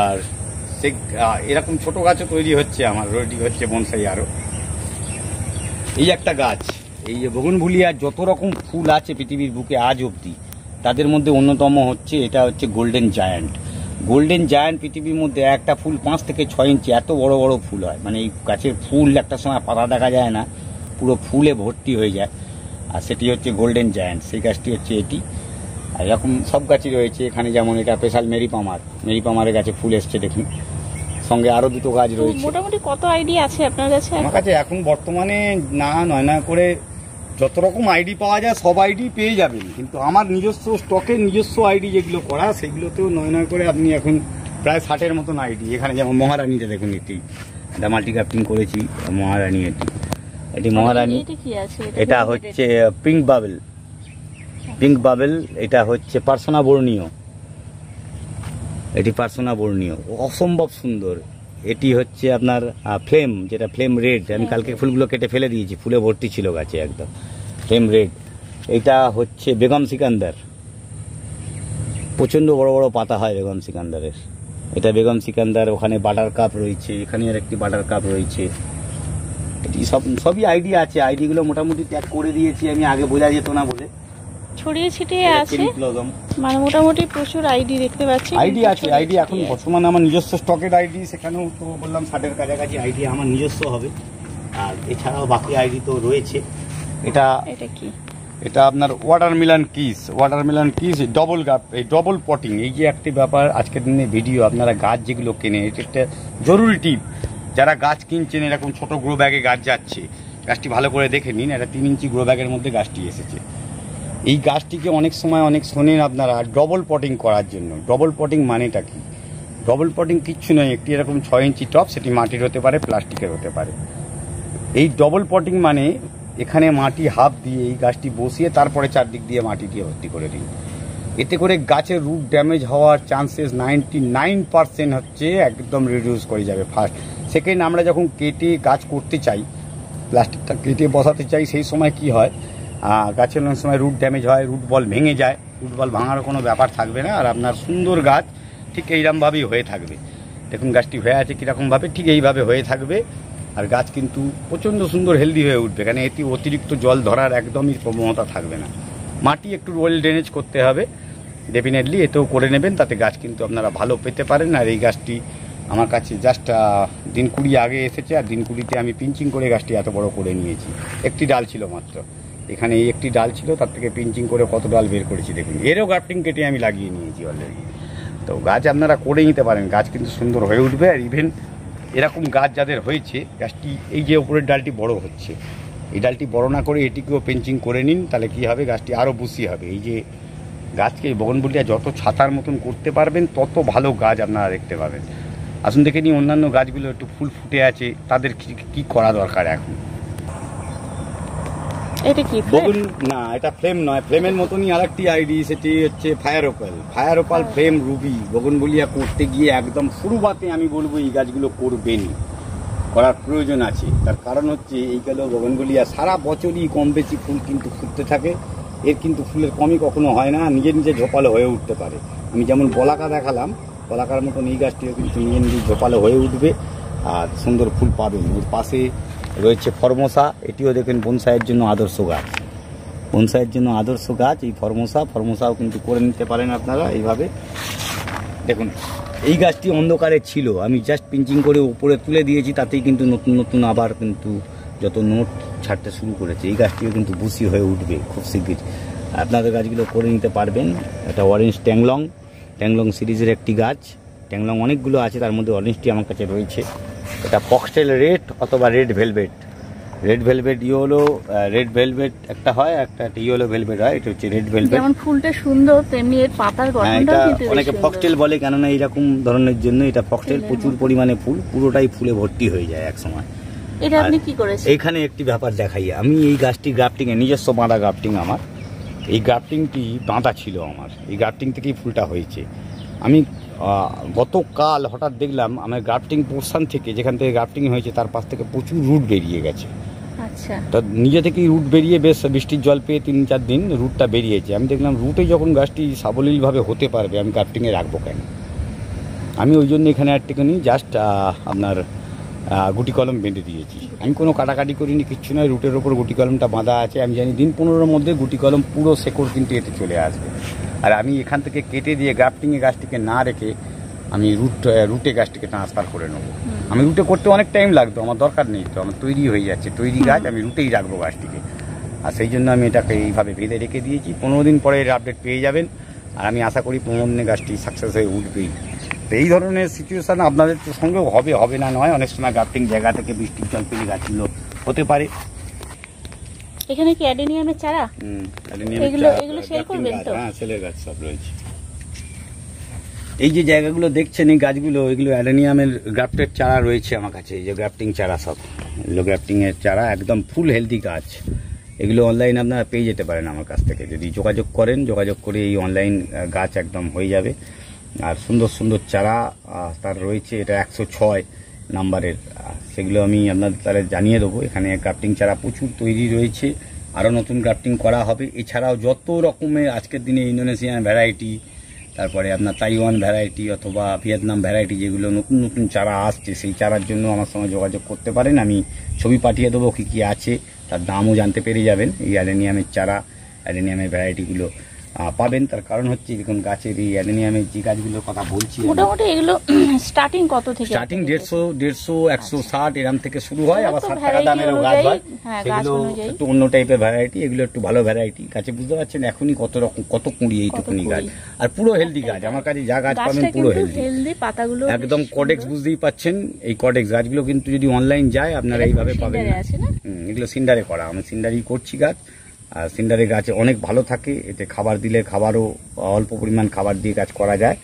আর সে এরকম ছোট গাছও তৈরি হচ্ছে, আমার রেডি হচ্ছে বনসাই আরো। এই একটা গাছ, এই যে বোগেনভেলিয়ার যত রকম ফুল আছে পৃথিবীর বুকে আজ অব্দি, তাদের মধ্যে অন্যতম হচ্ছে এটা হচ্ছে গোল্ডেন জায়ান্ট। গোল্ডেন জায়ান্ট পৃথিবীর মধ্যে একটা ফুল 5 থেকে 6 ইঞ্চি, এত বড় বড় ফুল হয়, মানে এই গাছের ফুল একটা সময় পাতা দেখা যায় না, পুরো ফুলে ভর্তি হয়ে যায়, আর সেটি হচ্ছে গোল্ডেন জায়ান্ট। সেই গাছটি হচ্ছে এটি। আর এরকম সব গাছই রয়েছে এখানে, যেমন এটা স্পেশাল মেরিপামারের গাছে ফুল এসছে দেখুন, সঙ্গে আরো 2টো গাছ রয়েছে। মোটামুটি কত আইডি আছে আপনার কাছে? আমার কাছে এখন বর্তমানে নয় করে যত রকম আইডি পাওয়া যায় সব আইডি পেয়ে যাবেন, কিন্তু আমার নিজস্ব স্টকের নিজস্ব আইডি যেগুলো করা, সেগুলোতেও 9 করে আপনি এখন প্রায় 60-এর মতন আইডি। এখানে যেমন মহারানীটা দেখুন, এটি এটা মাল্টি ক্রাফটিং করেছি, মহারানী এটি মহারানী। এটা হচ্ছে পিঙ্ক বাবেল, এটা হচ্ছে পার্সোনা বর্ণীয়, এটি পার্সোনা বর্ণীয়, অসম্ভব সুন্দর। এটি হচ্ছে আপনার ফ্লেম, যেটা ফ্লেম রেড, আমি কালকে ফুলগুলো কেটে ফেলে দিয়েছি, ফুলে ভর্তি ছিল গাছে একদম, ফ্লেম রেড। এটা হচ্ছে বেগম সিকান্দার, প্রচন্ড বড় বড় পাতা হয় বেগম সিকান্দারের, এটা বেগম সিকান্দার। ওখানে বাটার কাপ রয়েছে, এখানে আর একটি বাটার কাপ রয়েছে। এটি সবই আইডি আছে, আইডিগুলো মোটামুটি ট্যাগ করে দিয়েছি আমি, আগে বোঝা যেত না বলে, ছড়িয়ে ছিটিয়ে আছে, মানে মোটামুটি প্রচুর আইডি দেখতে পাচ্ছি। আইডি আছে, আইডি এখন বর্তমানে আমার নিজস্ব স্টকের আইডি, সেখানেও তো বললাম 60-এর কাছাকাছি আইডি আমার নিজস্ব হবে, আর এছাড়াও বাকি আইডি তো রয়েছে। এটা কি? এটা আপনার ওয়াটারমেলন কিস ডবল গাপ, এই ডবল পটিং, এই যে একটি ব্যাপার আজকের দিনে ভিডিও। আপনারা গাছ যেগুলো কেনে, এটা একটা জরুরি টিপ, যারা গাছ কিনছেন এরকম ছোট গ্রো ব্যাগে গাছ যাচ্ছে, গাছটি ভালো করে দেখে নিন, এটা 3 ইঞ্চি গ্রো ব্যাগের মধ্যে গাছটি এসেছে। এই গাছটিকে অনেক সময় শোনেন আপনারা ডবল পটিং করার জন্য। ডবল পটিং মানেটা কি? ডবল পটিং কিচ্ছু নয়, একটি এরকম 6 ইঞ্চি টব, সেটি মাটির হতে পারে, প্লাস্টিকের হতে পারে। এই ডবল পটিং মানে এখানে মাটি হাফ দিয়ে এই গাছটি বসিয়ে তারপরে চারদিক দিয়ে মাটি দিয়ে ভর্তি করে দিন। এতে করে গাছের রুট ড্যামেজ হওয়ার চান্সেস 99% হচ্ছে একদম রিডিউস করে যাবে। ফার্স্ট সেকেন্ড, আমরা যখন কেটে গাছ করতে চাই, প্লাস্টিকটা কেটে বসাতে চাই, সেই সময় কি হয়, গাছের অনেক সময় রুট ড্যামেজ হয়, রুট বল ভেঙে যায়, রুট বল ভাঙার কোনো ব্যাপার থাকবে না, আর আপনার সুন্দর গাছ ঠিক এইরকমভাবেই হয়ে থাকবে। দেখুন গাছটি হয়ে আছে কীরকমভাবে, ঠিক এইভাবে হয়ে থাকবে, আর গাছ কিন্তু প্রচণ্ড সুন্দর হেলদি হয়ে উঠবে, কারণ এতে অতিরিক্ত জল ধরার একদমই প্রবণতা থাকবে না। মাটি একটু ওয়েল ড্রেনেজ করতে হবে ডেফিনেটলি, এতেও করে নেবেন, তাতে গাছ কিন্তু আপনারা ভালো পেতে পারেন। আর এই গাছটি আমার কাছে জাস্ট দিন 20 আগে এসেছে, আর দিন 20-তে আমি পিঞ্চিং করে গাছটি এত বড় করে নিয়েছি। একটি ডাল ছিল মাত্র, এখানে এই একটি ডাল ছিল, তার থেকে পিঞ্চিং করে কত ডাল বের করেছি দেখুন। এরও গ্রাফটিং কেটে আমি লাগিয়ে নিয়েছি অলরেডি। তো গাছ আপনারা করে নিতে পারেন, গাছ কিন্তু সুন্দর হয়ে উঠবে। আর ইভেন এরকম গাছ যাদের হয়েছে, গাছটি এই যে উপরের ডালটি বড় হচ্ছে, এই ডালটি বড় না করে এটিকেও পেঞ্চিং করে নিন, তাহলে কি হবে, গাছটি আরও বুসি হবে। এই যে গাছকে বোগেনভেলিয়া যত ছাতার মতন করতে পারবেন, তত ভালো গাছ আপনারা দেখতে পাবেন। আসুন দেখে নিই অন্যান্য গাছগুলো একটু ফুল ফুটে আছে, তাদের কি করা দরকার এখন। এটা কি বগুন না, এটা ফ্লেম নয়, ফ্লেমের মতনই আরেকটি আইডি, সেটি হচ্ছে fire opal. Fire opal, flame, ruby, bougainvillea করতে গিয়ে একদম শুরুবাতে আমি বলবো এই গাছগুলো করবেনই, করার প্রয়োজন আছে। তার কারণ হচ্ছে এই গেল বগুনবুলিয়া সারা বছরই কম বেশি ফুল কিন্তু ফুটতে থাকে, এর কিন্তু ফুলের কমই কখনো হয় না, নিজে নিজে ঝোপালো হয়ে উঠতে পারে। আমি যেমন বলাকা দেখালাম, বলাকার মতন এই গাছটিও কিন্তু নিজে নিজে ঝোপালো হয়ে উঠবে আর সুন্দর ফুল পাবেন। এর পাশে রয়েছে ফরমোসা, এটিও দেখেন বনসাইয়ের জন্য আদর্শ গাছ, বনসাইয়ের জন্য আদর্শ গাছ এই ফরমোসাও কিন্তু করে নিতে পারেন আপনারা এইভাবে। দেখুন এই গাছটি অন্ধকারে ছিল, আমি জাস্ট পিঞ্চিং করে উপরে তুলে দিয়েছি, তাতেই কিন্তু নতুন নতুন আবার কিন্তু যত নোট ছাড়তে শুরু করেছে। এই গাছটিও কিন্তু বুসি হয়ে উঠবে খুব শীঘ্র, আপনাদের গাছগুলো করে নিতে পারবেন। এটা অরেঞ্জ ট্যাংলং সিরিজের একটি গাছ, ট্যাংলং অনেকগুলো আছে, তার মধ্যে অরেঞ্জটি আমার কাছে রয়েছে। এটা ফক্সটেল রেড অথবা red velvet yellow, red velvet একটা হয়, একটা ইয়েলো ভেলভেট হয়, এটা হচ্ছে রেড ভেলভেট। যেমন ফুলটা সুন্দর তেমনি এর পাতার গঠনটাও কিন্তু অনেকে ফক্সটেল বলে, কেননা এইরকম ধরনের জন্য এটা ফক্সটেল, প্রচুর পরিমাণে ফুল, পুরোটাই ফুলে ভর্তি হয়ে যায় এক সময়। এটা আপনি কি করেছেন? এইখানে একটি ব্যাপার দেখাই, আমি এই গাছটি গ্রাফটিং এ নিজস্ব বাঁধা গ্রাফটিং, আমার এই গ্রাফটিংটি বাঁধা ছিল, আমার এই গ্রাফটিং থেকেই ফুলটা হয়েছে। আমি গতকাল হঠাৎ দেখলাম আমার গ্রাফটিং পোর্শন থেকে, যেখান থেকে গ্রাফটিং হয়েছে তার পাশ থেকে প্রচুর রুট বেরিয়ে গেছে। আচ্ছা, তা নিজে থেকেই রুট বেরিয়ে বেশ বৃষ্টির জল পেয়ে 3-4 দিন রুটটা বেরিয়েছে। আমি দেখলাম রুটে যখন গাছটি সাবলীলভাবে হতে পারবে, আমি গ্রাফটিংয়ে রাখবো কেন? আমি ওই জন্য এখানে একটুখানি জাস্ট আপনার গুটি কলম বেঁধে দিয়েছি। আমি কোনো কাটাকাটি করিনি, কিচ্ছু নয়, রুটের ওপর গুটি কলমটা বাঁধা আছে। আমি জানি দিন 15-র মধ্যে গুটি কলম পুরো শেকড় কিন্তু এতে চলে আসবে। আর আমি এখান থেকে কেটে দিয়ে গ্রাফটিংয়ে গাছটিকে না রেখে আমি রুটে গাছটিকে ট্রান্সফার করে নেবো। আমি রুটে করতে অনেক টাইম লাগতো, আমার দরকার নেই তো, আমার তৈরি হয়ে যাচ্ছে, তৈরি গাছ, আমি রুটেই রাখবো গাছটিকে। আর সেই জন্য আমি এটাকে এইভাবে বেঁধে রেখে দিয়েছি। 15 দিন পরে এর আপডেট পেয়ে যাবেন, আর আমি আশা করি 15 দিনে গাছটি সাকসেস হয়ে উঠবেই। তো এই ধরনের সিচুয়েশান আপনাদের সঙ্গেও হবে না নয়, অনেক সময় গ্রাফটিং জায়গা থেকে বৃষ্টির জল পেলে গাছগুলো হতে পারে। এখানে কি অ্যাডেনিয়ামের চারা? এগুলো সেল করবেন তো? হ্যাঁ, সেলের গাছ সব রয়েছে। এই যে জায়গাগুলো দেখছেন, এই গাছগুলো, এগুলো অ্যাডেনিয়ামের গ্রাফটেড চারা রয়েছে আমার কাছে। এই যে গ্রাফটিং চারা, সব এগুলো গ্রাফটিংয়ের চারা, একদম ফুল হেলদি গাছ। এগুলো অনলাইন আপনারা পেয়ে যেতে পারেন আমার কাছ থেকে, যদি যোগাযোগ করে এই অনলাইন গাছ একদম হয়ে যাবে। আর সুন্দর সুন্দর চারা তার রয়েছে, এটা 106 নাম্বারের, সেগুলো আমি আপনাদের তাহলে জানিয়ে দেবো। এখানে গ্রাফটিং চারা প্রচুর তৈরি রয়েছে, আরও নতুন গ্রাফটিং করা হবে। এছাড়াও যত রকমের আজকের দিনে ইন্দোনেশিয়ান ভ্যারাইটি, তারপরে আপনার তাইওয়ান ভ্যারাইটি অথবা ভিয়েতনাম ভ্যারাইটি, যেগুলো নতুন নতুন চারা আসছে, সেই চারার জন্য আমার সঙ্গে যোগাযোগ করতে পারেন। আমি ছবি পাঠিয়ে দেবো কী কী আছে, তার দামও জানতে পেরে যাবেন। এই অ্যাডেনিয়ামের চারা, অ্যাডেনিয়ামের ভ্যারাইটিগুলো পাবেন। তার কারণ হচ্ছে দেখুন গাছের এই অ্যাডেনিয়ামের যে গাছগুলোর কথা বলছি, মোটামুটি এগুলো স্টার্টিং কত থেকে? স্টার্টিং 150, 160 এরম থেকে শুরু হয়। আবার 60 টাকা দামেরও গাছ হয়, সেগুলো একটু অন্য টাইপের ভ্যারাইটি, এগুলো একটু ভালো ভ্যারাইটি। গাছে বুঝতে পারছেন এখনই কত কুঁড়ি, এইটুকুনি গাছ, আর পুরো হেলদি গাছ। আমার কাছে যা গাছ পাবেন পুরো হেলদি, পাতাগুলো একদম কডেক্স, বুঝতেই পাচ্ছেন এই কডেক্স গাছগুলো কিন্তু যদি অনলাইন যায় আপনারা এইভাবে পাবেন। এগুলো সিন্ডারে করা, আমি সিন্ডারই করছি গাছ। আর সিন্ডারের গাছে অনেক ভালো থাকে, এতে খাবার দিলে খাবারও অল্প পরিমাণ খাবার দিয়ে গাছ করা যায়,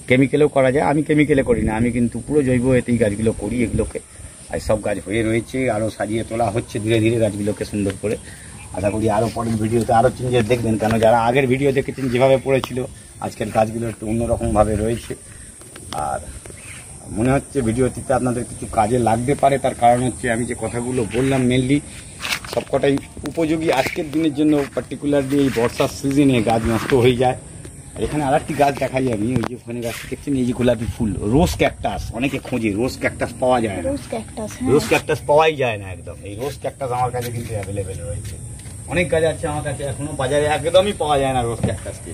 কেমিক্যালেও করা যায়। আমি কেমিক্যালে করি না, আমি কিন্তু পুরো জৈব এতেই গাছগুলো করি এগুলোকে। আর সব গাছ হয়ে রয়েছে, আরও সাজিয়ে তোলা হচ্ছে ধীরে ধীরে গাছগুলোকে সুন্দর করে। আশা করি আরও পরের ভিডিওতে আরও চেঞ্জেস দেখবেন, কেন যারা আগের ভিডিও দেখেছেন যেভাবে পড়েছিল, আজকের গাছগুলো একটু অন্যরকমভাবে রয়েছে। আর মনে হচ্ছে ভিডিওটিতে আপনাদের কিছু কাজে লাগতে পারে, তার কারণ হচ্ছে আমি যে কথাগুলো বললাম মেনলি সবকটাই উপযোগী আজকের দিনের জন্য। পার্টিকুলারলি এই বর্ষার সিজনে গাছ নষ্ট হয়ে যায়। আর এখানে আর একটি গাছ দেখাই আমি, ওই যে ওখানে গাছটা দেখছেন, এই যে গোলাপি ফুল, রোজ ক্যাকটাস। অনেকে খোঁজে, রোজ ক্যাকটাস পাওয়া যায় না, রোজ ক্যাকটাস পাওয়াই যায় না একদম। এই রোজ ক্যাকটাস আমার কাছে কিন্তু অ্যাভেলেবেল রয়েছে, অনেক গাছ আছে আমার কাছে, এখনো বাজারে একদমই পাওয়া যায় না রোজ ক্যাকটাসকে।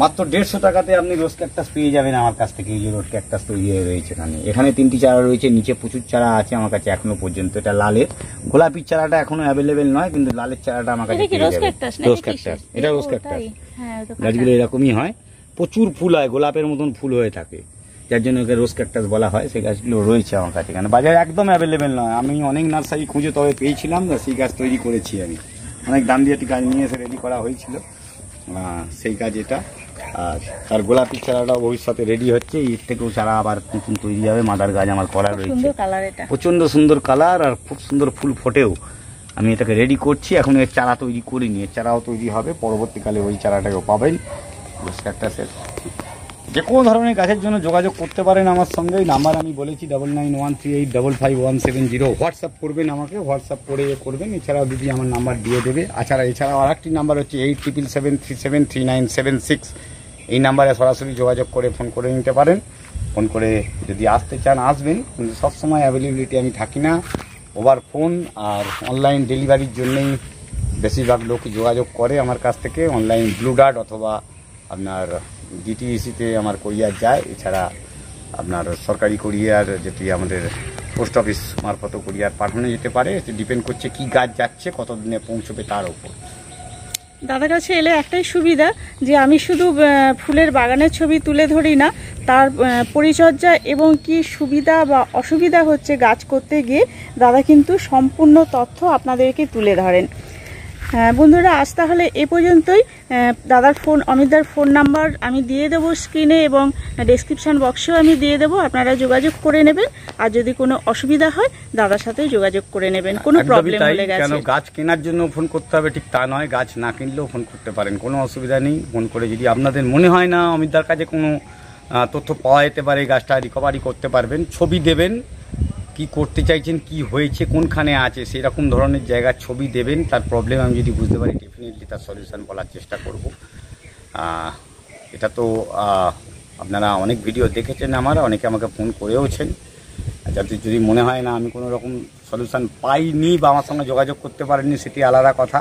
মাত্র 150 টাকাতে আপনি রোজ ক্যাকটাস পেয়ে যাবেন আমার কাছ থেকে। এই যে রোজ ক্যাকটাস তৈরি হয়ে রয়েছে এখানে 3টি চারা রয়েছে, নিচে প্রচুর চারা আছে আমার কাছে এখনো পর্যন্ত। এটা লালের, গোলাপির চারাটা এখনো অ্যাভেলেবেল নয়, কিন্তু লালের চারাটা আমার কাছে পেয়ে যাবেন। রোজ ক্যাকটাস, এটা রোজ ক্যাকটাস। গাছগুলো এরকমই হয়, প্রচুর ফুল হয়, গোলাপের মতন ফুল হয়ে থাকে, যার জন্য ওকে রোজ ক্যাকটাস বলা হয়। সেই গাছগুলো রয়েছে আমার কাছে, এখানে বাজারে একদম অ্যাভেলেবেল নয়। আমি অনেক নার্সারি খুঁজে তবে পেয়েছিলাম, সেই গাছ তৈরি করেছি আমি। অনেক দাম দিয়ে একটি গাছ নিয়ে এসে রেডি করা হয়েছিল, সেই গাছ এটা। আর তার গোলাপি চারাটাও ভবিষ্যতে রেডি হচ্ছে, এর থেকেও চারা আবার নতুন তৈরি হবে। মাদার গাছ আমার করা রয়েছে, প্রচন্ড সুন্দর কালার আর খুব সুন্দর ফুল ফোটেও। আমি এটাকে রেডি করছি, এখন এর চারা তৈরি করিনি, এর চারাও তৈরি হবে পরবর্তীকালে, ওই চারাটাকেও পাবেন। ক্যাকটাসের যে কোনো ধরনের গাছের জন্য যোগাযোগ করতে পারেন আমার সঙ্গে। ওই নাম্বার আমি বলেছি 9913855170, হোয়াটসঅ্যাপ করবেন আমাকে, হোয়াটসঅ্যাপ করে করবেন। এছাড়াও দিদি আমার নাম্বার দিয়ে দেবে। এছাড়াও আর একটি নাম্বার হচ্ছে 8777373976, এই নাম্বারে সরাসরি যোগাযোগ করে ফোন করে নিতে পারেন। ফোন করে যদি আসতে চান আসবেন, কিন্তু সবসময় অ্যাভেলেবিলিটি আমি থাকি না, ওভার ফোন আর অনলাইন ডেলিভারির জন্যেই বেশিরভাগ লোক যোগাযোগ করে আমার কাছ থেকে। অনলাইন ব্লু ডার্ট অথবা আপনার ডিটিইসিতে আমার কোরিয়ার যায়। এছাড়া আপনার সরকারি কোরিয়ার যেটি আমাদের পোস্ট অফিস মারফত কোরিয়ার পাঠানো যেতে পারে। ডিপেন্ড করছে কি গাছ যাচ্ছে, কতদিনে পৌঁছবে তার উপর। দাদার কাছে এলে একটাই সুবিধা যে আমি শুধু ফুলের বাগানের ছবি তুলে ধরি না, তার পরিচর্যা এবং কি সুবিধা বা অসুবিধা হচ্ছে গাছ করতে গিয়ে দাদা কিন্তু সম্পূর্ণ তথ্য আপনাদেরকে তুলে ধরেন। বন্ধুরা, আজ তাহলে এ পর্যন্তই। দাদার অমিতদার ফোন নাম্বার আমি দিয়ে দেবো স্ক্রিনে এবং ডেসক্রিপশন বক্সেও আমি দিয়ে দেবো, আপনারা যোগাযোগ করে নেবেন। আর যদি কোনো অসুবিধা হয় দাদার সাথে যোগাযোগ করে নেবেন, কোনো প্রবলেম হলে। কেন গাছ কেনার জন্য ফোন করতে হবে ঠিক তা নয়, গাছ না কিনলেও ফোন করতে পারেন, কোনো অসুবিধা নেই। ফোন করে যদি আপনাদের মনে হয় না অমিতদার কাছে কোনো তথ্য পাওয়া যেতে পারে, গাছটা রিকভারি করতে পারবেন, ছবি দেবেন, কি করতে চাইছেন, কি হয়েছে, কোনখানে আছে, সেরকম ধরনের জায়গার ছবি দেবেন। তার প্রবলেম আমি যদি বুঝতে পারি ডেফিনেটলি তার সলিউশন বলার চেষ্টা করব। এটা তো আপনারা অনেক ভিডিও দেখেছেন, অনেকে আমাকে ফোন করেওছেন। যাতে যদি মনে হয় না আমি কোনো রকম সলিউশন পাইনি বা আমার সঙ্গে যোগাযোগ করতে পারেননি, সেটি আলাদা কথা,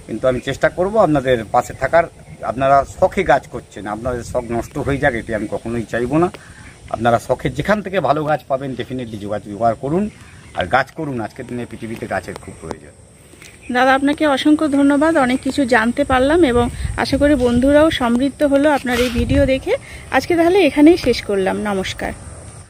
কিন্তু আমি চেষ্টা করব আপনাদের পাশে থাকার। আপনারা শখে গাছ করছেন, আপনাদের শখ নষ্ট হয়ে যাক এটি আমি কখনোই চাইবো না। আপনারা শখে যেখান থেকে ভালো গাছ পাবেন ডেফিনেটলি জোগাড় করুন আর গাছ করুন। আজকের দিনে পৃথিবীতে গাছের খুব প্রয়োজন। দাদা, আপনাকে অসংখ্য ধন্যবাদ, অনেক কিছু জানতে পারলাম এবং আশা করি বন্ধুরাও সমৃদ্ধ হলো আপনার এই ভিডিও দেখে। আজকে তাহলে এখানেই শেষ করলাম, নমস্কার।